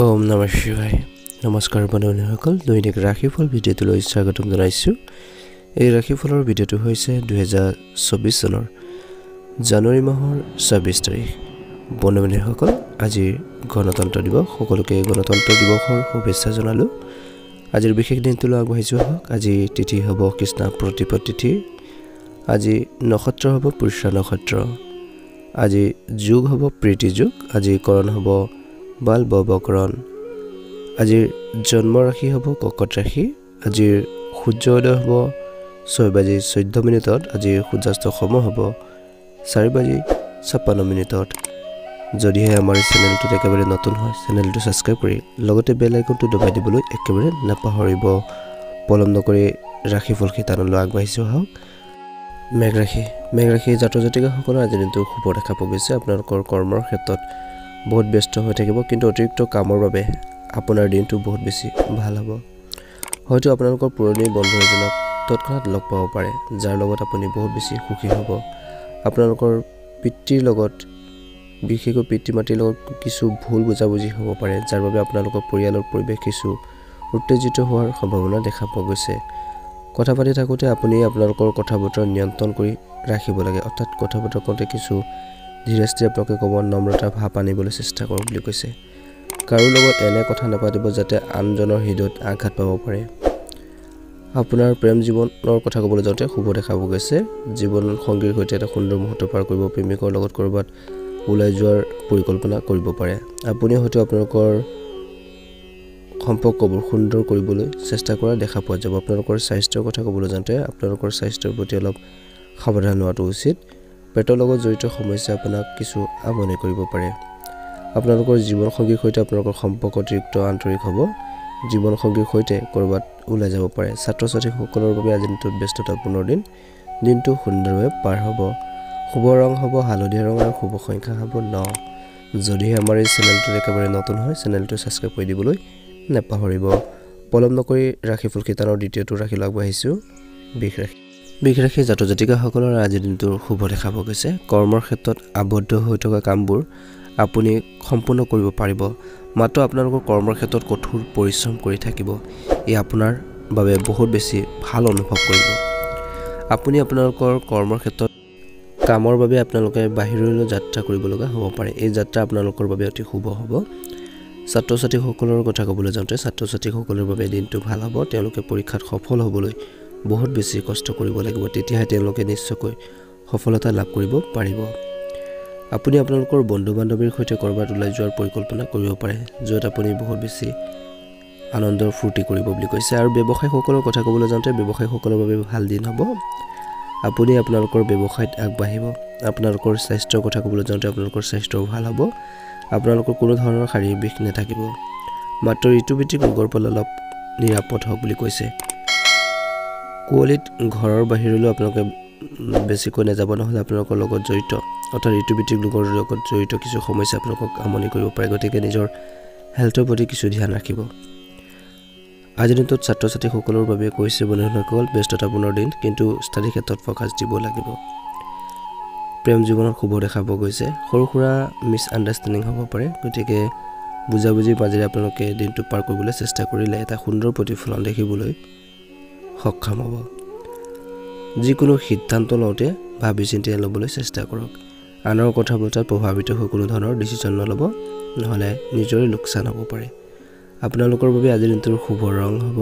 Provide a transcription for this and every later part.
ওম নমঃ শিৱায় নমস্কাৰ বন্ধুসকল দৈনিক ৰাশিফল ভিডিঅ'টোলৈ স্বাগতম জনাইছোঁ। এই ৰাশিফলৰ ভিডিঅ'টো হৈছে 2024 চনৰ জানুৱাৰী মাহৰ 26 তাৰিখ। বন্ধুসকল আজি গণতন্ত্ৰ দিৱস, সকলোকে গণতন্ত্ৰ দিৱসৰ শুভেচ্ছা জনালোঁ। আজিৰ বিশেষ দিনটোলৈ আগবাঢ়িছোঁ আহক। আজি তিথি হ'ব কৃষ্ণ প্ৰতিপদ তিথি। আজি নক্ষত্ৰ হ'ব পুষ্য নক্ষত্ৰ। আজি যুগ হ'ব প্ৰীতি যুগ। আজি কৰণ হ'ব বাল ববকৰণ। আজিৰ জন্ম ৰাশি হ'ব কৰ্কট ৰাশি। আজিৰ সূৰ্যোদয় হ'ব 6:14 আজিৰ সূৰ্যাস্ত সময় হ'ব 4:56 যদিহে আমাৰ চেনেলটোত একেবাৰে নতুন হয় চেনেলটো ছাবস্ক্ৰাইব কৰি লগতে বেল আইকনটো দবাই দিবলৈ একেবাৰে নাপাহৰিব। পলম নকৰি ৰাশিফল শিতানলৈ আগবাঢ়িছোঁ আহক। মেঘ ৰাশি জাতক জাতিকাসকলৰ আজিৰ দিনটো শুভ দেখা পোৱা গৈছে। আপোনালোকৰ কৰ্মৰ ক্ষেত্ৰত বহুত ব্যস্ত হৈ থাকিব, কিন্তু অতিৰিক্ত কামৰ বাবে আপোনাৰ দিনটো বহুত বেছি ভাল হ'ব। হয়তো আপোনালোকৰ পুৰণি বন্ধু এজনক তৎক্ষণাত লগ পাব পাৰে, যাৰ লগত আপুনি বহুত বেছি সুখী হ'ব। আপোনালোকৰ পিতৃৰ লগত, বিশেষকৈ পিতৃ মাতৃৰ লগত কিছু ভুল বুজাবুজি হ'ব পাৰে, যাৰ বাবে আপোনালোকৰ পৰিয়ালৰ পৰিৱেশ কিছু উত্তেজিত হোৱাৰ সম্ভাৱনা দেখা পোৱা গৈছে। কথা পাতি থাকোঁতে আপুনি আপোনালোকৰ কথা বতৰা নিয়ন্ত্ৰণ কৰি ৰাখিব লাগে, অৰ্থাৎ কথা বতৰা কওঁতে কিছু ধীৰে স্থিৰে আপোনালোকে ক'ব, নম্ৰতা ভাৱ আনিবলৈ চেষ্টা কৰক বুলি কৈছে। কাৰো লগত এনে কথা নাপাতিব যাতে আনজনৰ হৃদয়ত আঘাত পাব পাৰে। আপোনাৰ প্ৰেম জীৱনৰ কথা ক'বলৈ যাওঁতে শুভ দেখা পোৱা গৈছে। জীৱন সংগীৰ সৈতে এটা সুন্দৰ মুহূৰ্ত পাৰ কৰিব, প্ৰেমিকৰ লগত ক'ৰবাত ওলাই যোৱাৰ পৰিকল্পনা কৰিব পাৰে। আপুনি হয়তো আপোনালোকৰ সম্পৰ্কবোৰ সুন্দৰ কৰিবলৈ চেষ্টা কৰা দেখা পোৱা যাব। আপোনালোকৰ স্বাস্থ্যৰ কথা ক'বলৈ যাওঁতে আপোনালোকৰ স্বাস্থ্যৰ প্ৰতি অলপ সাৱধান হোৱাটো উচিত। পেটৰ লগত জড়িত সমস্যা আপোনাক কিছু আমনি কৰিব পাৰে। আপোনালোকৰ জীৱনসংগীৰ সৈতে আপোনালোকৰ সম্পৰ্ক অতিৰিক্ত আন্তৰিক হ'ব। জীৱনসংগীৰ সৈতে ক'ৰবাত ওলাই যাব পাৰে। ছাত্ৰ ছাত্ৰীসকলৰ বাবে আজি দিনটোত ব্যস্ততাপূৰ্ণ দিন। দিনটো সুন্দৰভাৱে পাৰ হ'ব। শুভ ৰং হ'ব হালধীয়া ৰং আৰু শুভ সংখ্যা হ'ব 9। যদিহে আমাৰ এই চেনেলটোত একেবাৰে নতুন হয় চেনেলটো ছাবস্ক্ৰাইব কৰি দিবলৈ নাপাহৰিব। পলম নকৰি ৰাশিফল শিতানৰ দ্বিতীয়টো ৰাশিলৈ আগবাঢ়িছোঁ। বৃষ ৰাশি জাতক জাতিকাসকলৰ আজিৰ দিনটোৰ শুভ দেখা পোৱা গৈছে। কৰ্মৰ ক্ষেত্ৰত আবদ্ধ হৈ থকা কামবোৰ আপুনি সম্পূৰ্ণ কৰিব পাৰিব, মাত্ৰ আপোনালোকৰ কৰ্মৰ ক্ষেত্ৰত কঠোৰ পৰিশ্ৰম কৰি থাকিব। ই আপোনাৰ বাবে বহুত বেছি ভাল অনুভৱ কৰিব। আপুনি আপোনালোকৰ কৰ্মৰ ক্ষেত্ৰত কামৰ বাবে আপোনালোকে বাহিৰলৈ যাত্ৰা কৰিব লগা হ'ব পাৰে। এই যাত্ৰা আপোনালোকৰ বাবে অতি শুভ হ'ব। ছাত্ৰ ছাত্ৰীসকলৰ কথা ক'বলৈ যাওঁতে ছাত্ৰ ছাত্ৰীসকলৰ বাবে দিনটো ভাল হ'ব। তেওঁলোকে পৰীক্ষাত সফল হ'বলৈ বহুত বেছি কষ্ট কৰিব লাগিব, তেতিয়াহে তেওঁলোকে নিশ্চয়কৈ সফলতা লাভ কৰিব পাৰিব। আপুনি আপোনালোকৰ বন্ধু বান্ধৱীৰ সৈতে ক'ৰবাত ওলাই যোৱাৰ পৰিকল্পনা কৰিব পাৰে, য'ত আপুনি বহুত বেছি আনন্দৰ ফূৰ্তি কৰিব বুলি কৈছে। আৰু ব্যৱসায়ীসকলৰ কথা ক'বলৈ যাওঁতে ব্যৱসায়ীসকলৰ বাবে ভাল দিন হ'ব। আপুনি আপোনালোকৰ ব্যৱসায়ত আগবাঢ়িব। আপোনালোকৰ স্বাস্থ্যৰ কথা ক'বলৈ যাওঁতে আপোনালোকৰ স্বাস্থ্যও ভাল হ'ব। আপোনালোকৰ কোনো ধৰণৰ শাৰীৰিক বিষ নাথাকিব, মাত্ৰ ঋতুভিত্তিক ৰোগৰ পৰা অলপ নিৰাপদ হওক বুলি কৈছে। কুঁৱলীত ঘৰৰ বাহিৰলৈ আপোনালোকে বেছিকৈ নাযাব, নহ'লে আপোনালোকৰ লগত জড়িত অৰ্থাৎ ঋতুভিত্তিক ৰোগৰ লগত জড়িত কিছু সমস্যা আপোনালোকক আমনি কৰিব পাৰে। গতিকে নিজৰ হেল্থৰ প্ৰতি কিছু ধ্যান ৰাখিব। আজিৰ দিনটোত ছাত্ৰ ছাত্ৰীসকলৰ বাবে কৈছে বন্ধুসকল ব্যস্ততাপূৰ্ণ দিন, কিন্তু ষ্টাডি ক্ষেত্ৰত ফ'কাছ দিব লাগিব। প্ৰেম জীৱনত শুভ দেখা পোৱা গৈছে। সৰু সুৰা মিছ আণ্ডাৰষ্টেণ্ডিং হ'ব পাৰে, গতিকে বুজাবুজিৰ মাজেৰে আপোনালোকে দিনটো পাৰ কৰিবলৈ চেষ্টা কৰিলে এটা সুন্দৰ প্ৰতিফলন দেখিবলৈ সক্ষম হ'ব। যিকোনো সিদ্ধান্ত লওঁতে ভাবি চিন্তি ল'বলৈ চেষ্টা কৰক। আনৰ কথা বতৰাত প্ৰভাৱিত হৈ কোনো ধৰণৰ ডিচিশ্যন নল'ব, নহ'লে নিজৰে লোকচান হ'ব পাৰে। আপোনালোকৰ বাবে আজিৰ দিনটোৰ শুভ ৰং হ'ব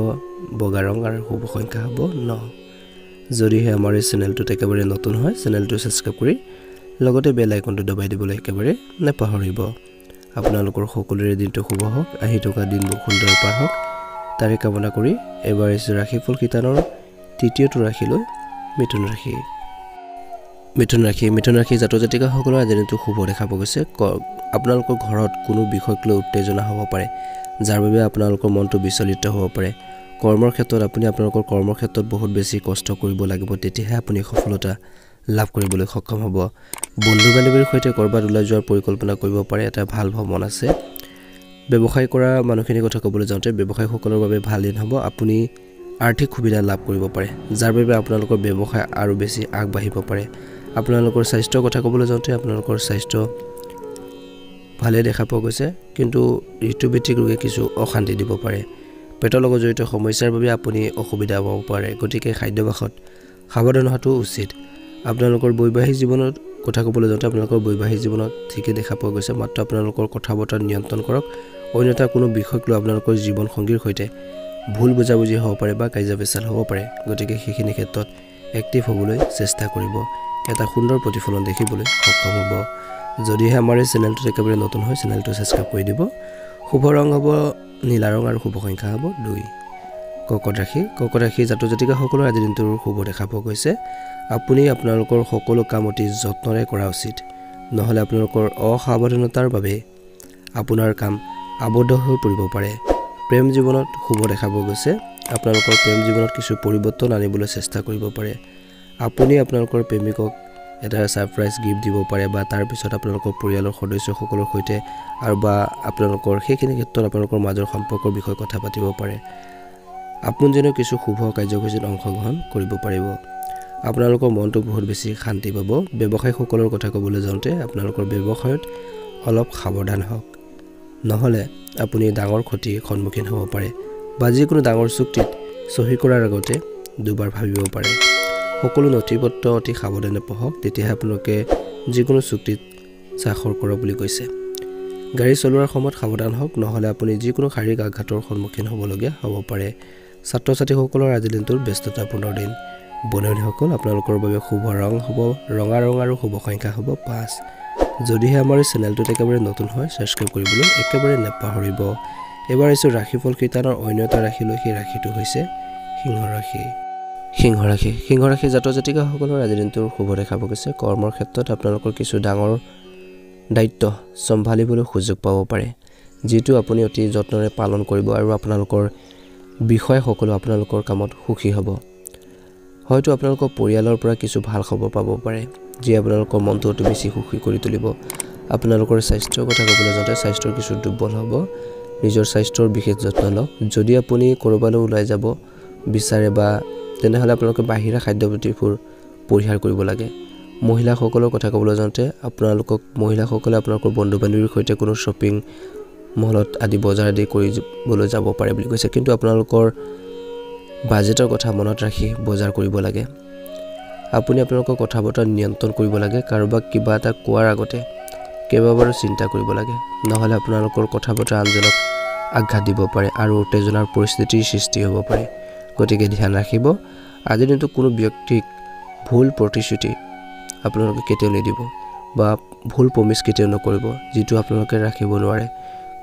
বগা ৰং আৰু শুভ সংখ্যা হ'ব 9। যদিহে আমাৰ এই চেনেলটোত একেবাৰে নতুন হয় চেনেলটো ছাবস্ক্ৰাইব কৰি লগতে বেল আইকনটো দবাই দিবলৈ একেবাৰে নাপাহৰিব। আপোনালোকৰ সকলোৰে দিনটো শুভ হওক, আহি থকা দিনবোৰ সুন্দৰ পাৰ হওক তাৰে কামনা কৰি এবাৰ আহিছোঁ ৰাশিফল শিতানৰ তৃতীয়টো ৰাশিলৈ। মিথুন ৰাশি জাতক জাতিকাসকলৰ আজিৰ দিনটো শুভ দেখা পোৱা গৈছে। আপোনালোকৰ ঘৰত কোনো বিষয়ক লৈ উত্তেজনা হ'ব পাৰে, যাৰ বাবে আপোনালোকৰ মনটো বিচলিত হ'ব পাৰে। কৰ্মৰ ক্ষেত্ৰত আপুনি আপোনালোকৰ কৰ্মৰ ক্ষেত্ৰত বহুত বেছি কষ্ট কৰিব লাগিব, তেতিয়াহে আপুনি সফলতা লাভ কৰিবলৈ সক্ষম হ'ব। বন্ধু বান্ধৱীৰ সৈতে ক'ৰবাত ওলাই যোৱাৰ পৰিকল্পনা কৰিব পাৰে, এটা ভাল ভ্ৰমণ আছে। ব্যৱসায় কৰা মানুহখিনিৰ কথা ক'বলৈ যাওঁতে ব্যৱসায়ীসকলৰ বাবে ভাল দিন হ'ব। আপুনি আৰ্থিক সুবিধা লাভ কৰিব পাৰে, যাৰ বাবে আপোনালোকৰ ব্যৱসায় আৰু বেছি আগবাঢ়িব পাৰে। আপোনালোকৰ স্বাস্থ্যৰ কথা ক'বলৈ যাওঁতে আপোনালোকৰ স্বাস্থ্য ভালে দেখা পোৱা গৈছে কিন্তু ঋতুভিত্তিক ৰোগে কিছু অশান্তি দিব পাৰে পেটৰ লগত জড়িত সমস্যাৰ বাবে আপুনি অসুবিধা হ'ব পাৰে গতিকে খাদ্যাভ্যাসত সাৱধান হোৱাটো উচিত আপোনালোকৰ বৈবাহিক জীৱনত কথা ক'বলৈ যাওঁতে আপোনালোকৰ বৈবাহিক জীৱনত ঠিকই দেখা পোৱা গৈছে মাত্ৰ আপোনালোকৰ কথা বতৰা নিয়ন্ত্ৰণ কৰক অন্যথা কোনো বিষয়ক লৈ আপোনালোকৰ জীৱন সংগীৰ সৈতে ভুল বুজাবুজি হ'ব পাৰে বা কাজিয়া পেচাল হ'ব পাৰে গতিকে সেইখিনি ক্ষেত্ৰত এক্টিভ হ'বলৈ চেষ্টা কৰিব এটা সুন্দৰ প্ৰতিফলন দেখিবলৈ সক্ষম হ'ব যদিহে আমাৰ এই চেনেলটো একেবাৰে নতুন হয় চেনেলটো সাবস্ক্ৰাইব কৰি দিব শুভ ৰং হ'ব নীলা ৰং আৰু শুভ সংখ্যা হ'ব 2 কৰ্কট ৰাশি জাতক জাতিকাসকলৰ আজি দিনটোৰ শুভ দেখা পোৱা গৈছে আপুনি আপোনালোকৰ সকলো কাম অতি যত্নৰে কৰা উচিত নহলে আপোনালোকৰ অসাৱধানতাৰ বাবে আপোনাৰ কাম আবদ্ধ হৈ পৰিব পাৰে প্ৰেম জীৱনত শুভ দেখা পোৱা গৈছে আপোনালোকৰ প্ৰেম জীৱনত কিছু পৰিৱৰ্তন আনিবলৈ চেষ্টা কৰিব পাৰে আপুনি আপোনালোকৰ প্ৰেমিকক এটা সাৰপ্ৰাইজ গিফ্ট দিব পাৰে বা তাৰ পিছত আপোনালোকৰ পৰিয়ালৰ সদস্যসকলৰ সৈতে আৰু বা আপোনালোকৰ সেইখিনি ক্ষেত্ৰত আপোনালোকৰ মাজৰ সম্পৰ্কৰ বিষয়ে কথা পাতিব পাৰে আপোনজনে কিছু শুভ কাৰ্যসূচীত অংশগ্ৰহণ কৰিব পাৰিব আপোনালোকৰ মনটো বহুত বেছি শান্তি পাব ব্যৱসায়ীসকলৰ কথা ক'বলৈ যাওঁতে আপোনালোকৰ ব্যৱসায়ত অলপ সাৱধান হওক নহলে আপুনি ডাঙৰ ক্ষতিৰ সন্মুখীন হ'ব পাৰে বা যিকোনো ডাঙৰ চুক্তিত সহি কৰাৰ আগতে দুবাৰ ভাবিব পাৰে সকলো নথিপত্ৰ অতি সাৱধানে পঢ়ক তেতিয়াহে আপোনালোকে যিকোনো চুক্তিত স্বাক্ষৰ কৰক বুলি কৈছে গাড়ী চলোৱাৰ সময়ত সাৱধান হওক নহলে আপুনি যিকোনো শাৰীৰিক আঘাতৰ সন্মুখীন হ'বলগীয়া হ'ব পাৰে ছাত্ৰ ছাত্ৰীসকলৰ আজি দিনটোৰ ব্যস্ততাপূৰ্ণ দিন বন্ধুসকল আপোনালোকৰ বাবে শুভ ৰং হ'ব ৰঙা ৰং আৰু শুভ সংখ্যা হ'ব 5 যদিহে আমাৰ চেনেলটো একেবাৰে নতুন হয় সাবস্ক্ৰাইব কৰিবলৈ একেবাৰে নেপাহৰিব এবাৰ আহিছো ৰাশিফল কীৰ্তনৰ অন্য এটা ৰাশিলৈ সেই ৰাশিটো হৈছে সিংহ ৰাশি জাতক জাতিকাসকলৰ আজি দিনটোৰ শুভ দেখা পোৱা গৈছে কৰ্মৰ ক্ষেত্ৰত আপোনালোকৰ কিছু ডাঙৰ দায়িত্ব সম্ভালিবলৈ সুযোগ পাব পাৰে যেটো আপুনি অতি যত্নৰে পালন কৰিব আৰু আপোনালোকৰ বিষয়সকল আপোনালোকৰ কামত সুখী হ'ব হয়তো আপোনালোকৰ পৰিয়ালৰ পৰা কিছু ভাল খবৰ পাব পাৰে যি আপোনালোকৰ মনটো অতি বেছি সুখী কৰি তুলিব আপোনালোকৰ স্বাস্থ্যৰ কথা ক'বলৈ যাওঁতে স্বাস্থ্যৰ কিছু দুৰ্বল হ'ব নিজৰ স্বাস্থ্যৰ বিশেষ যত্ন লওক যদি আপুনি কৰবালৈ ওলাই যাব বিচাৰে বা তেনেহলে আপোনালোকে বাহিৰা খাদ্যবস্তুবোৰ পৰিহাৰ কৰিব লাগে মহিলাসকলৰ কথা ক'বলৈ যাওঁতে মহিলাসকলে আপোনালোকৰ বন্ধু-বান্ধৱীৰ সৈতে কোনো শ্বপিং মলত আদি বজাৰ আদি কৰিবলৈ যাব পাৰে বুলি কৈছে কিন্তু আপোনালোকৰ বাজেটৰ কথা মনত ৰাখি বজাৰ কৰিব লাগে আপুনি আপোনালোকৰ কথা বতৰা নিয়ন্ত্ৰণ কৰিব লাগে কাৰোবাক কিবা এটা কোৱাৰ আগতে কেইবাবাৰো চিন্তা কৰিব লাগে নহলে আপোনালোকৰ কথা বতৰা আনজনক আঘাত দিব পাৰে আৰু উত্তেজনাৰ পৰিস্থিতিৰ সৃষ্টি হ'ব পাৰে গতিকে ধ্যান ৰাখিব আজি দিনটো কোনো ব্যক্তিক ভুল প্ৰতিশ্ৰুতি আপোনালোকে কেতিয়াও নিদিব বা ভুল প্ৰমিছ কেতিয়াও নকৰিব যেটো আপোনালোকে ৰাখিব নোৱাৰে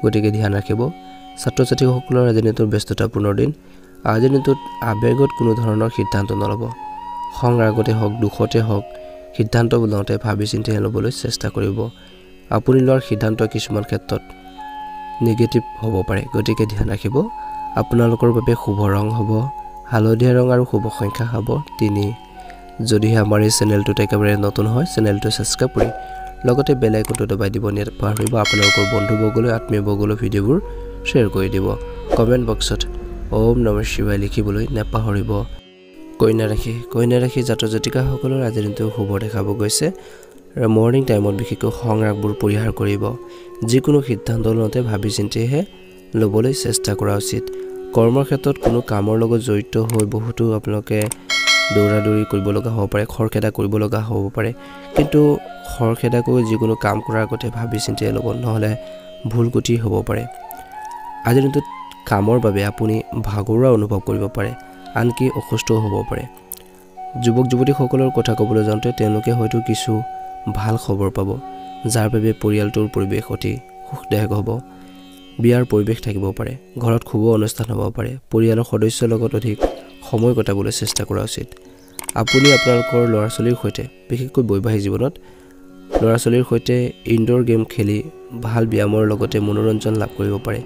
গতিকে ধ্যান ৰাখিব ছাত্ৰ ছাত্ৰীসকলৰ আজি দিনটোৰ ব্যস্ততাপূৰ্ণ দিন আজি দিনটোত আবেগত কোনো ধৰণৰ সিদ্ধান্ত নলব সংৰাগতে হওক দুখতে হওক সিদ্ধান্ত লওঁতে ভাবি চিন্তি ল'বলৈ চেষ্টা কৰিব আপুনি লোৱাৰ সিদ্ধান্ত কিছুমান ক্ষেত্ৰত নেগেটিভ হ'ব পাৰে গতিকে ধ্যান ৰাখিব আপোনালোকৰ বাবে শুভ ৰং হ'ব হালধীয়া ৰং আৰু শুভ সংখ্যা হ'ব 3 যদিহে আমাৰ এই চেনেলটো একেবাৰে নতুন হয় চেনেলটো সাবস্ক্ৰাইব কৰি লগতে বেল আইকনটো দবাই দিব নেপাহৰিব আপোনালোকৰ বন্ধুবৰ্গলৈ আত্মীয়বৰ্গলৈ ভিডিঅ'বোৰ শ্বেয়াৰ কৰি দিব কমেন্ট বক্সত ওম নমঃ শিৱায় লিখিবলৈ নেপাহৰিব কন্যা ৰাশি জাতক জাতিকাসকলৰ আজি দিনটো শুভ দেখাব গৈছে মৰ্নিং টাইমত বিশেষকৈ সংৰাগবোৰ পৰিহাৰ কৰিব যিকোনো সিদ্ধান্ত লওঁতে ভাবি চিন্তিহে ল'বলৈ চেষ্টা কৰা উচিত কৰ্মৰ ক্ষেত্ৰত কোনো কামৰ লগত জড়িত হৈ বহুতো আপোনালোকে দৌৰাদৌৰি কৰিব লগা হ'ব পাৰে খৰখেদা কৰিব লগা হ'ব পাৰে কিন্তু খৰখেদা কৰি যিকোনো কাম কৰাৰ আগতে ভাবি চিন্তি ল'ব নহলে ভুল গতি হ'ব পাৰে আজি দিনটোত কামৰ বাবে আপুনি ভাগৰুৱা অনুভৱ কৰিব পাৰে আনকি অসুস্থ হ'ব পাৰে যুৱক যুৱতীসকলৰ কথা ক'বলৈ যাওঁতে তেওঁলোকে হয়তো কিছু ভাল খবৰ পাব যাৰ বাবে পৰিয়ালটোৰ পৰিৱেশ অতি সুখদায়ক হ'ব বিয়াৰ পৰিৱেশ থাকিব পাৰে ঘৰত শুভ অনুষ্ঠান হ'ব পাৰে পৰিয়ালৰ সদস্যৰ লগত অধিক সময় কটাবলৈ চেষ্টা কৰা উচিত আপুনি আপোনালোকৰ ল'ৰা-ছোৱালীৰ সৈতে বিশেষকৈ বৈবাহিক জীৱনত ল'ৰা-ছোৱালীৰ সৈতে ইনডোৰ গেম খেলি ভাল ব্যায়ামৰ লগতে মনোৰঞ্জন লাভ কৰিব পাৰে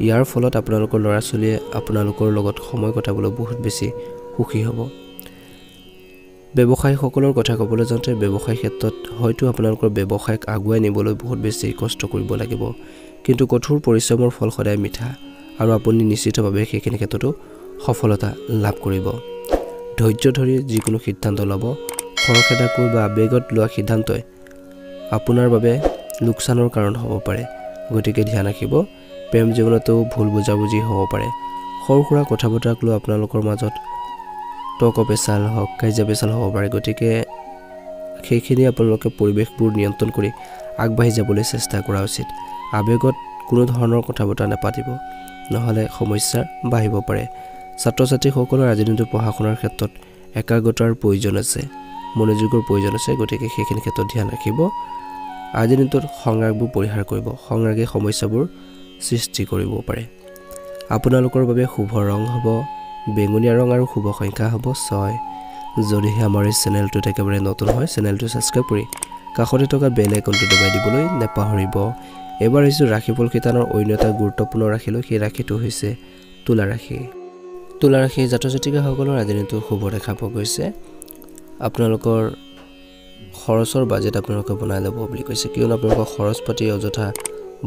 ইয়াৰ ফলত আপোনালোকৰ ল'ৰা-ছোৱালীয়ে আপোনালোকৰ লগত সময় কটাবলৈ বহুত বেছি সুখী হ'ব ব্যৱসায়ীসকলৰ কথা ক'বলৈ যাওঁতে ব্যৱসায় ক্ষেত্ৰত হয়তো আপোনালোকৰ ব্যৱসায়ক আগুৱাই নিবলৈ বহুত বেছি কষ্ট কৰিব লাগিব কিন্তু কঠোৰ পৰিশ্ৰমৰ ফল সদায় মিঠা আৰু আপুনি নিশ্চিতভাৱে সেইখিনি ক্ষেত্ৰতো সফলতা লাভ কৰিব ধৈৰ্য ধৰি যিকোনো সিদ্ধান্ত ল'ব খৰখেদাকৈ বা আবেগত লোৱা সিদ্ধান্তই আপোনাৰ বাবে লোকচানৰ কাৰণ হ'ব পাৰে গতিকে ধ্যান ৰাখিব প্ৰেম জীৱনতো ভুল বুজাবুজি হ'ব পাৰে সৰু সুৰা কথা বতৰাক লৈ আপোনালোকৰ মাজত টক পেচাল হওক কাজিয়া পেচাল হ'ব পাৰে গতিকে সেইখিনি আপোনালোকে পৰিৱেশবোৰ নিয়ন্ত্ৰণ কৰি আগবাঢ়ি যাবলৈ চেষ্টা কৰা উচিত আবেগত কোনো ধৰণৰ কথা বতৰা নাপাতিব নহলে সমস্যা বাঢ়িব পাৰে ছাত্ৰ ছাত্ৰীসকলৰ আজি দিনটো পঢ়া শুনাৰ ক্ষেত্ৰত একাগ্ৰতাৰ প্ৰয়োজন আছে মনোযোগৰ প্ৰয়োজন আছে গতিকে সেইখিনি ক্ষেত্ৰত ধ্যান ৰাখিব আজি দিনটোত সংৰাগবোৰ পৰিহাৰ কৰিব সংৰাগে সমস্যাবোৰ সৃষ্টি কৰিব পাৰে আপোনালোকৰ বাবে শুভ ৰং হ'ব বেঙুনীয়া ৰং আৰু শুভ সংখ্যা হ'ব 6 যদিহে আমাৰ এই চেনেলটোত একেবাৰে নতুন হয় চেনেলটো ছাবস্ক্ৰাইব কৰি কাষতে থকা বেল আইকনটো দবাই দিবলৈ নাপাহৰিব এবাৰ হৈছে ৰাশিফল শিতানৰ অন্য এটা গুৰুত্বপূৰ্ণ ৰাশি লৈ সেই ৰাশিটো হৈছে তুলা ৰাশি জাতক জাতিকাসকলৰ আজি দিনটো শুভ দেখা পোৱা গৈছে আপোনালোকৰ খৰচৰ বাজেট আপোনালোকে বনাই ল'ব বুলি কৈছে কিয়নো আপোনালোকৰ খৰচ পাতি অযথা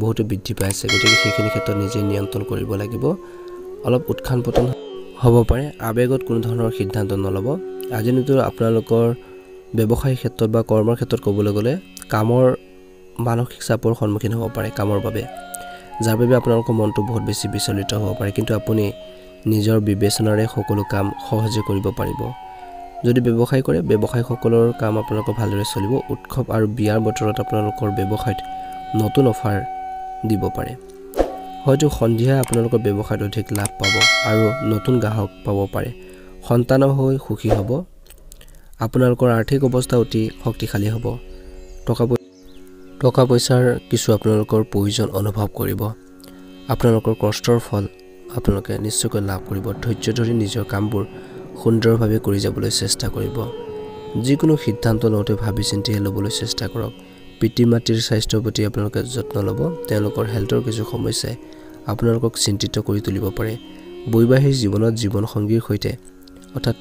বহুতো বৃদ্ধি পাইছে গতিকে সেইখিনি ক্ষেত্ৰত নিজে নিয়ন্ত্ৰণ কৰিব লাগিব অলপ উৎখান পতন হ'ব পাৰে আবেগত কোনো ধৰণৰ সিদ্ধান্ত নল'ব আজি দিনটো আপোনালোকৰ ব্যৱসায়িক ক্ষেত্ৰত বা কৰ্মৰ ক্ষেত্ৰত ক'বলৈ গ'লে কামৰ মানসিক চাপৰ সন্মুখীন হ'ব পাৰে কামৰ বাবে যাৰ বাবে আপোনালোকৰ মনটো বহুত বেছি বিচলিত হ'ব পাৰে কিন্তু আপুনি নিজৰ বিবেচনাৰে সকলো কাম সহজে কৰিব পাৰিব যদি ব্যৱসায় কৰে ব্যৱসায়ীসকলৰ কাম আপোনালোকৰ ভালদৰে চলিব উৎসৱ আৰু বিয়াৰ বতৰত আপোনালোকৰ ব্যৱসায়ত নতুন অফাৰ দিব পাৰে হয়তো সন্ধিয়া আপোনালোকৰ ব্যৱসায়ত অধিক লাভ পাব আৰু নতুন গ্ৰাহক পাব পাৰে সন্তান হৈ সুখী হ'ব আপোনালোকৰ আৰ্থিক অৱস্থা অতি শক্তিশালী হ'ব টকা পইচাৰ কিছু আপোনালোকৰ প্ৰয়োজন অনুভৱ কৰিব আপোনালোকৰ কষ্টৰ ফল আপোনালোকে নিশ্চয়কৈ লাভ কৰিব ধৈৰ্য ধৰি নিজৰ কামবোৰ সুন্দৰভাৱে কৰি যাবলৈ চেষ্টা কৰিব যিকোনো সিদ্ধান্ত লওঁতে ভাবি চিন্তি ল'বলৈ চেষ্টা কৰক পিতৃ মাতৃৰ স্বাস্থ্যৰ প্ৰতি আপোনালোকে যত্ন ল'ব তেওঁলোকৰ হেল্থৰ কিছু সমস্যাই আপোনালোকক চিন্তিত কৰি তুলিব পাৰে বৈবাহিক জীৱনত জীৱন সংগীৰ সৈতে অৰ্থাৎ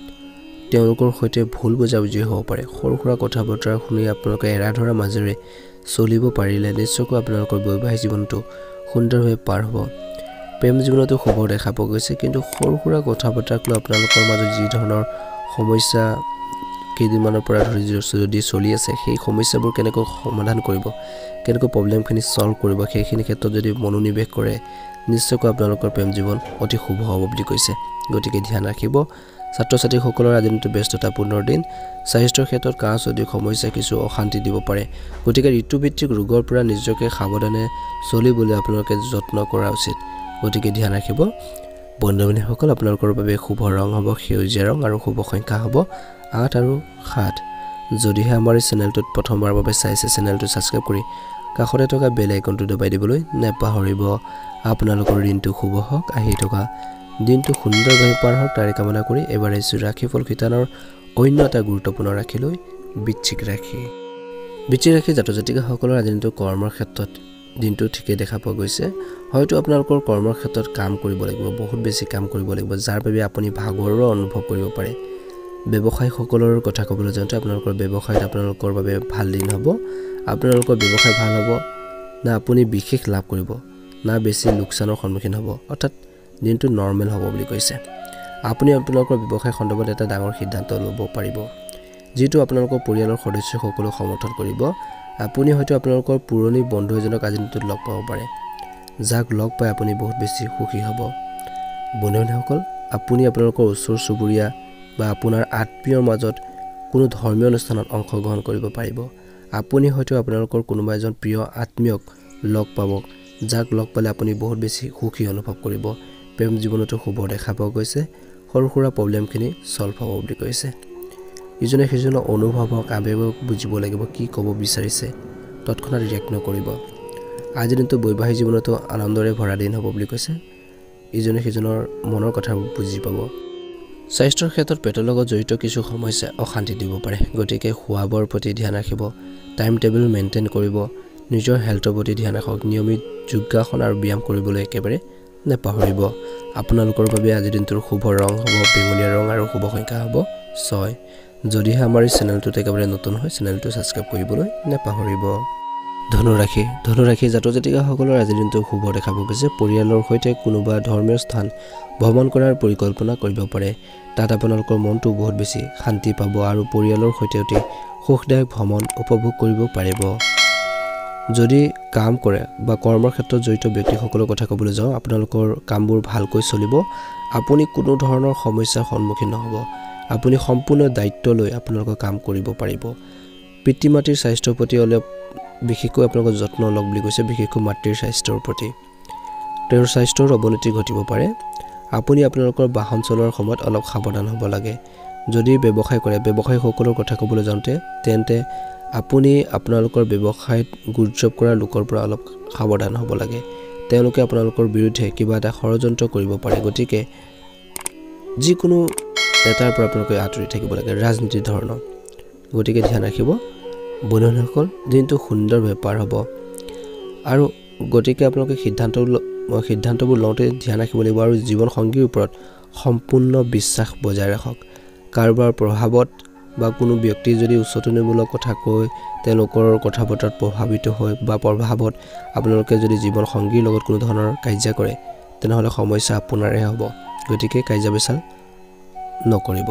তেওঁলোকৰ সৈতে ভুল বুজাবুজি হ'ব পাৰে সৰু সুৰা কথা বতৰা শুনি আপোনালোকে এৰা ধৰা মাজেৰে চলিব পাৰিলে নিশ্চয়কৈ আপোনালোকৰ বৈবাহিক জীৱনটো সুন্দৰভাৱে পাৰ হ'ব প্ৰেম জীৱনতো শুভ দেখা পোৱা গৈছে কিন্তু সৰু সুৰা কথা বতৰাক লৈ আপোনালোকৰ মাজত যি ধৰণৰ সমস্যা কেইদিনমানৰ পৰা ধৰি যদি চলি আছে সেই সমস্যাবোৰ কেনেকৈ সমাধান কৰিব কেনেকৈ প্ৰব্লেমখিনি সলভ কৰিব সেইখিনি ক্ষেত্ৰত যদি মনোনিৱেশ কৰে নিশ্চয়কৈ আপোনালোকৰ প্ৰেম জীৱন অতি শুভ হ'ব বুলি কৈছে গতিকে ধ্যান ৰাখিব ছাত্ৰ ছাত্ৰীসকলৰ আজি দিনটো ব্যস্ততাপূৰ্ণ দিন স্বাস্থ্যৰ ক্ষেত্ৰত কাহ চৰ্দি সমস্যা কিছু অশান্তি দিব পাৰে গতিকে ঋতুভিত্তিক ৰোগৰ পৰা নিজকে সাৱধানে চলিবলৈ আপোনালোকে যত্ন কৰা উচিত গতিকে ধ্যান ৰাখিব বন্ধু-বান্ধৱীসকল আপোনালোকৰ বাবে শুভ ৰং হ'ব সেউজীয়া ৰং আৰু শুভ সংখ্যা হ'ব 8 আৰু 7 যদিহে আমাৰ এই চেনেলটোত প্ৰথমবাৰৰ বাবে চাইছে চেনেলটো ছাবস্ক্ৰাইব কৰি কাষতে থকা বেল আইকনটো দবাই দিবলৈ নাপাহৰিব আপোনালোকৰ দিনটো শুভ হওক আহি থকা দিনটো সুন্দৰভাৱে পাৰ হওক তাৰে কামনা কৰি এবাৰ আহিছোঁ ৰাশিফল শিতানৰ অন্য এটা গুৰুত্বপূৰ্ণ ৰাশি লৈ বৃশ্চিক ৰাশি জাতক জাতিকাসকলৰ আজি দিনটো কৰ্মৰ ক্ষেত্ৰত দিনটো ঠিকই দেখা পোৱা গৈছে হয়তো আপোনালোকৰ কৰ্মৰ ক্ষেত্ৰত কাম কৰিব লাগিব বহুত বেছি কাম কৰিব লাগিব যাৰ বাবে আপুনি ভাগৰৰ অনুভৱ কৰিব পাৰে ব্যৱসায়ীসকলৰ কথা ক'বলৈ যাওঁতে আপোনালোকৰ ব্যৱসায়ত আপোনালোকৰ বাবে ভাল দিন হ'ব আপোনালোকৰ ব্যৱসায় ভাল হ'ব না আপুনি বিশেষ লাভ কৰিব না বেছি লোকচানৰ সন্মুখীন হ'ব অৰ্থাৎ দিনটো নৰ্মেল হ'ব বুলি কৈছে আপুনি আপোনালোকৰ ব্যৱসায় খণ্ডত এটা ডাঙৰ সিদ্ধান্ত ল'ব পাৰিব যেটো আপোনালোকৰ পৰিয়ালৰ সদস্যসকলক সমৰ্থন কৰিব আপুনি হয়তো আপোনালোকৰ পুৰণি বন্ধু এজনক আজি দিনটোত লগ পাব পাৰে যাক লগ পাই আপুনি বহুত বেছি সুখী হ'ব বন্ধুসকল আপুনি আপোনালোকৰ ওচৰ চুবুৰীয়া বা আপোনাৰ আত্মীয়ৰ মাজত কোনো ধৰ্মীয় অনুষ্ঠানত অংশগ্ৰহণ কৰিব পাৰিব আপুনি হয়তো আপোনালোকৰ কোনোবা এজন প্ৰিয় আত্মীয়ক লগ পাব যাক লগ পালে আপুনি বহুত বেছি সুখী অনুভৱ কৰিব প্ৰেম জীৱনতো শুভ দেখা পোৱা গৈছে সৰু সুৰা প্ৰব্লেমখিনি সলভ হ'ব বুলি কৈছে ইজনে সিজনৰ অনুভৱক আবেগক বুজিব লাগিব কি ক'ব বিচাৰিছে তৎক্ষণাত ৰিয়েক্ট নকৰিব আজি দিনটো বৈবাহিক জীৱনতো আনন্দৰে ভৰা দিন হ'ব বুলি কৈছে ইজনে সিজনৰ মনৰ কথা বুজি পাব স্বাস্থ্যৰ ক্ষেত্ৰত পেটৰ লগত জড়িত কিছু সমস্যা অশান্তি দিব পাৰে গতিকে খোৱা-বোৱাৰ প্ৰতি ধ্যান ৰাখিব টাইম টেবুল মেইনটেইন কৰিব নিজৰ হেল্থৰ প্ৰতি ধ্যান ৰাখক নিয়মিত যোগাসন আৰু ব্যায়াম কৰিবলৈ একেবাৰে নাপাহৰিব আপোনালোকৰ বাবে আজি দিনটোৰ শুভ ৰং হ'ব বেঙুনীয়া ৰং আৰু শুভ সংখ্যা হ'ব 6 যদিহে আমাৰ এই চেনেলটোত একেবাৰে নতুন হয় চেনেলটো ছাবস্ক্ৰাইব কৰিবলৈ নাপাহৰিব ধনুৰাশি জাতক জাতিকাসকলৰ আজি দিনটো শুভ দেখা পোৱা গৈছে পৰিয়ালৰ সৈতে কোনোবা ধৰ্মীয় স্থান ভ্ৰমণ কৰাৰ পৰিকল্পনা কৰিব পাৰে তাত আপোনালোকৰ মনটো বহুত বেছি শান্তি পাব আৰু পৰিয়ালৰ সৈতে অতি সুখদায়ক ভ্ৰমণ উপভোগ কৰিব পাৰিব যদি কাম কৰে বা কৰ্মৰ ক্ষেত্ৰত জড়িত ব্যক্তিসকলৰ কথা ক'বলৈ যাওঁ আপোনালোকৰ কামবোৰ ভালকৈ চলিব আপুনি কোনো ধৰণৰ সমস্যাৰ সন্মুখীন নহব আপুনি সম্পূৰ্ণ দায়িত্ব লৈ আপোনালোকৰ কাম কৰিব পাৰিব পিতৃ মাতৃৰ স্বাস্থ্যৰ প্ৰতি অলপ বিশেষকৈ আপোনালোকৰ যত্ন লওক বুলি কৈছে বিশেষকৈ মাতৃৰ স্বাস্থ্যৰ প্ৰতি তেওঁৰ স্বাস্থ্যৰ অৱনতি ঘটিব পাৰে আপুনি আপোনালোকৰ বাহন চলোৱাৰ সময়ত অলপ সাৱধান হ'ব লাগে যদি ব্যৱসায় কৰে ব্যৱসায়ীসকলৰ কথা ক'বলৈ যাওঁতে তেন্তে আপুনি আপোনালোকৰ ব্যৱসায়ত গুৰুত্ব কৰা লোকৰ পৰা অলপ সাৱধান হ'ব লাগে তেওঁলোকে আপোনালোকৰ বিৰুদ্ধে কিবা এটা ষড়যন্ত্ৰ কৰিব পাৰে গতিকে যিকোনো নেতাৰ পৰা আপোনালোকে আঁতৰি থাকিব লাগে ৰাজনীতিৰ ধৰণৰ গতিকে ধ্যান ৰাখিব বন্ধুসকল দিনটো সুন্দৰভাৱে পাৰ হ'ব আৰু গতিকে আপোনালোকে সিদ্ধান্তবোৰ লওঁতে ধ্যান ৰাখিব লাগিব আৰু জীৱন সংগীৰ ওপৰত সম্পূৰ্ণ বিশ্বাস বজাই ৰাখক কাৰোবাৰ প্ৰভাৱত বা কোনো ব্যক্তি যদি উচ্চতনীমূলক কথা কয় তেওঁলোকৰ কথা বতৰাত প্ৰভাৱিত হয় বা প্ৰভাৱত আপোনালোকে যদি জীৱন সংগীৰ লগত কোনো ধৰণৰ কাৰ্য কৰে তেনেহলে সমস্যা আপোনাৰে হ'ব গতিকে কাৰ্য বিচাল নকৰিব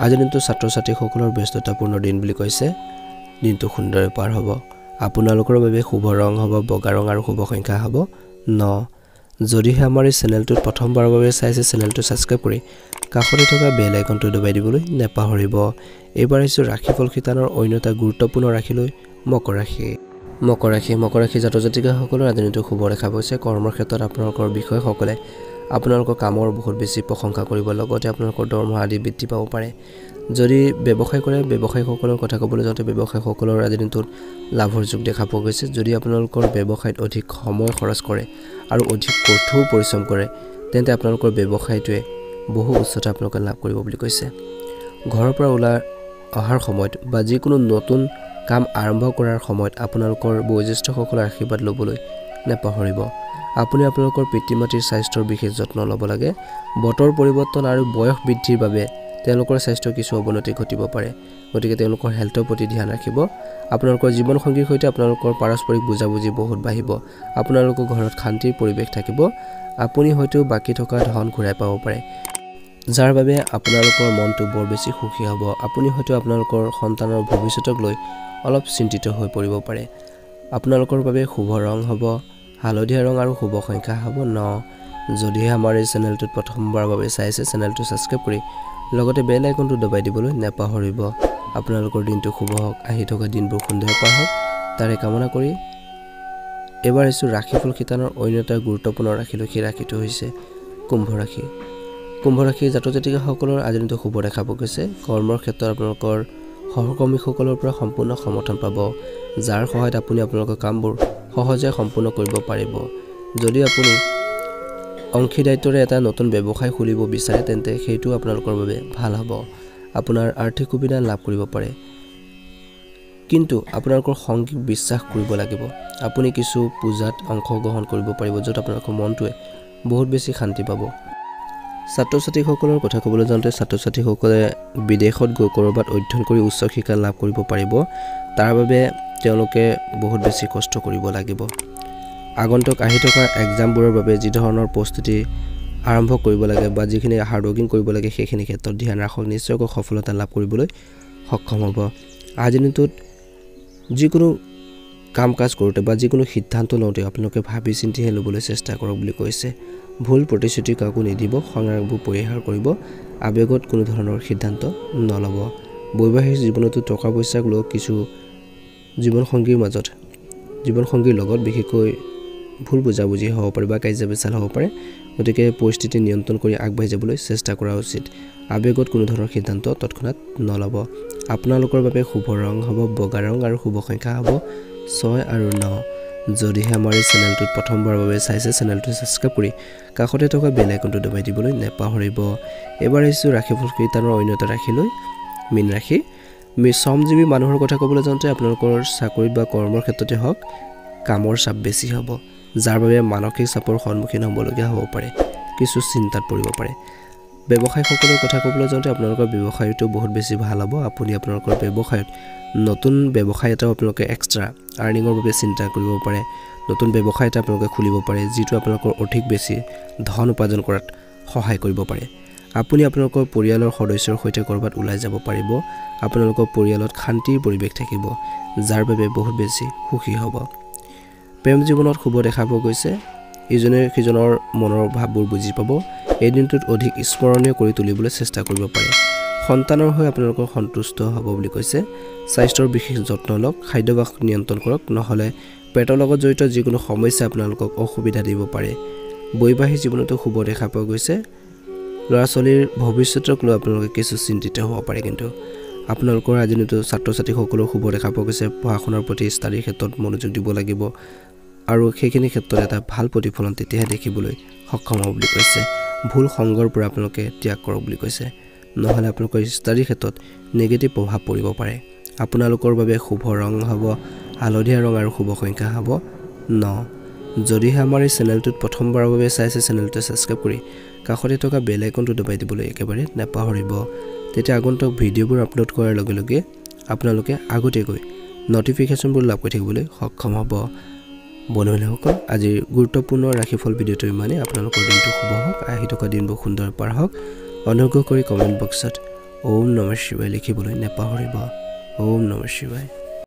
আজিৰ দিনটো ছাত্ৰ ছাত্ৰীসকলৰ ব্যস্ততাপূৰ্ণ দিন বুলি কৈছে দিনটো সুন্দৰভাৱে পাৰ হ'ব আপোনালোকৰ বাবে শুভ ৰং হ'ব বগা ৰং আৰু শুভ সংখ্যা হ'ব 9 যদিহে আমাৰ এই চেনেলটোত প্ৰথমবাৰৰ বাবে চাইছে চেনেলটো সাবস্ক্ৰাইব কৰি কাষতে থকা বেল আইকনটো দবাই দিবলৈ নেপাহৰিব এবাৰ আহিছো ৰাশিফল শিতানৰ অন্য এটা গুৰুত্বপূৰ্ণ ৰাশিলৈ মকৰ ৰাশি জাতক জাতিকাসকলৰ আজি দিনটো শুভ দেখা গৈছে কৰ্মৰ ক্ষেত্ৰত আপোনালোকৰ বিষয়সকলে আপোনালোকৰ কামৰ বহুত বেছি প্ৰশংসা কৰিব লগতে আপোনালোকৰ দৰমহা আদি বৃদ্ধি পাব পাৰে যদি ব্যৱসায় কৰে ব্যৱসায়ীসকলৰ কথা ক'বলৈ যাওঁতে ব্যৱসায়ীসকলৰ আজি দিনটোত লাভৰ যোগ দেখা পোৱা গৈছে যদি আপোনালোকৰ ব্যৱসায়ত অধিক সময় খৰচ কৰে আৰু অধিক কঠোৰ পৰিশ্ৰম কৰে তেন্তে আপোনালোকৰ ব্যৱসায়টোৱে বহু উচ্চতা আপোনালোকে লাভ কৰিব বুলি কৈছে ঘৰৰ পৰা ওলাই অহাৰ সময়ত বা যিকোনো নতুন কাম আৰম্ভ কৰাৰ সময়ত আপোনালোকৰ বয়োজ্যেষ্ঠসকলৰ আশীৰ্বাদ ল'বলৈ নেপাহৰিব আপুনি আপোনালোকৰ পিতৃ মাতৃৰ স্বাস্থ্যৰ বিশেষ যত্ন ল'ব লাগে বতৰ পৰিৱৰ্তন আৰু বয়স বৃদ্ধিৰ বাবে তেওঁলোকৰ স্বাস্থ্য কিছু অৱনতি ঘটিব পাৰে গতিকে তেওঁলোকৰ হেল্থৰ প্ৰতি ধ্যান ৰাখিব আপোনালোকৰ জীৱন সংগীৰ সৈতে আপোনালোকৰ পাৰস্পৰিক বুজাবুজি বহুত বাঢ়িব আপোনালোকৰ ঘৰত শান্তিৰ পৰিৱেশ থাকিব আপুনি হয়তো বাকি থকা ধন ঘূৰাই পাব পাৰে যাৰ বাবে আপোনালোকৰ মনটো বৰ বেছি সুখী হ'ব আপুনি হয়তো আপোনালোকৰ সন্তানৰ ভৱিষ্যতক লৈ অলপ চিন্তিত হৈ পৰিব পাৰে আপোনালোকৰ বাবে শুভ ৰং হ'ব হালধীয়া ৰং আৰু শুভ সংখ্যা হ'ব 9 যদিহে আমাৰ এই চেনেলটোত প্ৰথমবাৰৰ বাবে চাইছে চেনেলটো সাবস্ক্ৰাইব কৰি লগতে বেল আইকনটো দবাই দিবলৈ নেপাহৰিব আপোনালোকৰ দিনটো শুভ হওক আহি থকা দিনবোৰ সুন্দৰ পাৰ হওক তাৰে কামনা কৰি এবাৰ আহিছো ৰাশিফল শিতানৰ অন্য এটা গুৰুত্বপূৰ্ণ ৰাশিলৈ সেই ৰাশিটো হৈছে কুম্ভ ৰাশি জাতক জাতিকাসকলৰ আজি দিনটো শুভ দেখা পোৱা গৈছে কৰ্মৰ ক্ষেত্ৰত আপোনালোকৰ সহকৰ্মীসকলৰ পৰা সম্পূৰ্ণ সমৰ্থন পাব যাৰ সহায়ত আপুনি আপোনালোকৰ কামবোৰ সহজে সম্পূৰ্ণ কৰিব পাৰিব যদি আপুনি অংশীদাৰিত্বৰে এটা নতুন ব্যৱসায় খুলিব বিচাৰে তেন্তে সেইটো আপোনালোকৰ বাবে ভাল হ'ব আপোনাৰ আৰ্থিক সুবিধা লাভ কৰিব পাৰে কিন্তু আপোনালোকৰ সংগীক বিশ্বাস কৰিব লাগিব আপুনি কিছু পূজাত অংশগ্ৰহণ কৰিব পাৰিব য'ত আপোনালোকৰ মনটোৱে বহুত বেছি শান্তি পাব ছাত্ৰ ছাত্ৰীসকলৰ কথা ক'বলৈ যাওঁতে ছাত্ৰ ছাত্ৰীসকলে বিদেশত গৈ কৰবাত অধ্যয়ন কৰি উচ্চ শিক্ষা লাভ কৰিব পাৰিব তাৰ বাবে তেওঁলোকে বহুত বেছি কষ্ট কৰিব লাগিব আগন্তুক আহি থকা এক্সামবোৰৰ বাবে যি ধৰণৰ প্ৰস্তুতি আৰম্ভ কৰিব লাগে বা যিখিনি হাৰ্ড ৱৰ্কিং কৰিব লাগে সেইখিনি ক্ষেত্ৰত ধ্যান ৰাখক নিশ্চয়কৈ সফলতা লাভ কৰিবলৈ সক্ষম হ'ব আজিৰ দিনটোত যিকোনো কাম কাজ কৰোঁতে বা যিকোনো সিদ্ধান্ত লওঁতে আপোনালোকে ভাবি চিন্তিহে ল'বলৈ চেষ্টা কৰক বুলি কৈছে ভুল প্ৰতিশ্ৰুতি কাকো নিদিব খঙৰাগবোৰ পৰিহাৰ কৰিব আবেগত কোনো ধৰণৰ সিদ্ধান্ত নল'ব বৈবাহিক জীৱনতো টকা পইচাক লৈ কিছু জীৱন সংগীৰ লগত বিশেষকৈ ভুল বুজাবুজি হ'ব পাৰে বা কাজিয়া পেচাল হ'ব পাৰে গতিকে পৰিস্থিতি নিয়ন্ত্ৰণ কৰি আগবাঢ়ি যাবলৈ চেষ্টা কৰা উচিত আবেগত কোনো ধৰণৰ সিদ্ধান্ত তৎক্ষণাত নল'ব আপোনালোকৰ বাবে শুভ ৰং হ'ব বগা ৰং আৰু শুভ সংখ্যা হ'ব 6 আৰু 9 যদিহে আমাৰ এই চেনেলটোত প্ৰথমবাৰৰ বাবে চাইছে চেনেলটো সাবস্ক্ৰাইব কৰি কাষতে থকা বেল আইকনটো দবাই দিবলৈ নেপাহৰিব এবাৰ আহিছো ৰাশিফল শিতানৰ অন্য এটা ৰাশিলৈ মীন ৰাশি শ্ৰমজীৱী মানুহৰ কথা ক'বলৈ যাওঁতে আপোনালোকৰ চাকৰিত বা কৰ্মৰ ক্ষেত্ৰতে হওক কামৰ চাপ বেছি হ'ব যাৰ বাবে মানসিক চাপৰ সন্মুখীন হ'বলগীয়া হ'ব পাৰে কিছু চিন্তাত পৰিব পাৰে ব্যৱসায়ীসকলৰ কথা ক'বলৈ যাওঁতে আপোনালোকৰ ব্যৱসায়টো বহুত বেছি ভাল হ'ব আপুনি আপোনালোকৰ ব্যৱসায়ত নতুন ব্যৱসায় এটা আপোনালোকে এক্সট্ৰা আৰ্নিঙৰ বাবে চিন্তা কৰিব পাৰে নতুন ব্যৱসায় এটা আপোনালোকে খুলিব পাৰে যিটো আপোনালোকৰ অধিক বেছি ধন উপাৰ্জন কৰাত সহায় কৰিব পাৰে আপুনি আপোনালোকৰ পৰিয়ালৰ সদস্যৰ সৈতে কৰবাত ওলাই যাব পাৰিব আপোনালোকৰ পৰিয়ালত শান্তিৰ পৰিৱেশ থাকিব যাৰ বাবে বহুত বেছি সুখী হ'ব প্ৰেম জীৱনত শুভ দেখা পোৱা গৈছে ইজনে সিজনৰ মনৰ ভাৱবোৰ বুজি পাব এই দিনটোত অধিক স্মৰণীয় কৰি তুলিবলৈ চেষ্টা কৰিব পাৰে সন্তানৰ হৈ আপোনালোকৰ সন্তুষ্ট হ'ব বুলি কৈছে স্বাস্থ্যৰ বিশেষ যত্ন লওক খাদ্যাভ্যাস নিয়ন্ত্ৰণ কৰক নহলে পেটৰ লগত জড়িত যিকোনো সমস্যা আপোনালোকক অসুবিধা দিব পাৰে বৈবাহিক জীৱনতো শুভ দেখা পোৱা গৈছে ল'ৰা-ছোৱালীৰ ভৱিষ্যতক লৈ আপোনালোকে কিছু চিন্তিত হ'ব পাৰে কিন্তু আপোনালোকৰ আজি দিনটো ছাত্ৰ-ছাত্ৰীসকলৰ শুভ দেখা পোৱা গৈছে পঢ়া-শুনাৰ প্ৰতি ষ্টাডিৰ ক্ষেত্ৰত মনোযোগ দিব লাগিব আৰু সেইখিনি ক্ষেত্ৰত এটা ভাল প্ৰতিফলন তেতিয়াহে দেখিবলৈ সক্ষম হ'ব বুলি কৈছে ভুল সংগৰ পৰা আপোনালোকে ত্যাগ কৰক বুলি কৈছে নহলে আপোনালোকৰ ষ্টাডিৰ ক্ষেত্ৰত নেগেটিভ প্ৰভাৱ পৰিব পাৰে আপোনালোকৰ বাবে শুভ ৰং হ'ব হালধীয়া ৰং আৰু শুভ সংখ্যা হ'ব 9 যদিহে আমাৰ এই চেনেলটোত প্ৰথমবাৰৰ বাবে চাইছে চেনেলটো সাবস্ক্ৰাইব কৰি কাষতে থকা বেল আইকনটো দবাই দিবলৈ একেবাৰে নাপাহৰিব তেতিয়া আগন্তুক ভিডিঅ'বোৰ আপলোড কৰাৰ লগে লগে আপোনালোকে আগতীয়াকৈ নটিফিকেশ্যনবোৰ লাভ কৰি থাকিবলৈ সক্ষম হ'ব বন্ধুসকল আজিৰ গুৰুত্বপূৰ্ণ ৰাশিফল ভিডিঅ'টো ইমানে আপোনালোকৰ দিনটো শুভ হওক আহি থকা দিনবোৰ সুন্দৰ পাৰ হওক অনুগ্ৰহ কৰি কমেন্ট বক্সত ওম নমঃ শিৱায় লিখিবলৈ নাপাহৰিব ওম নমঃ শিৱায়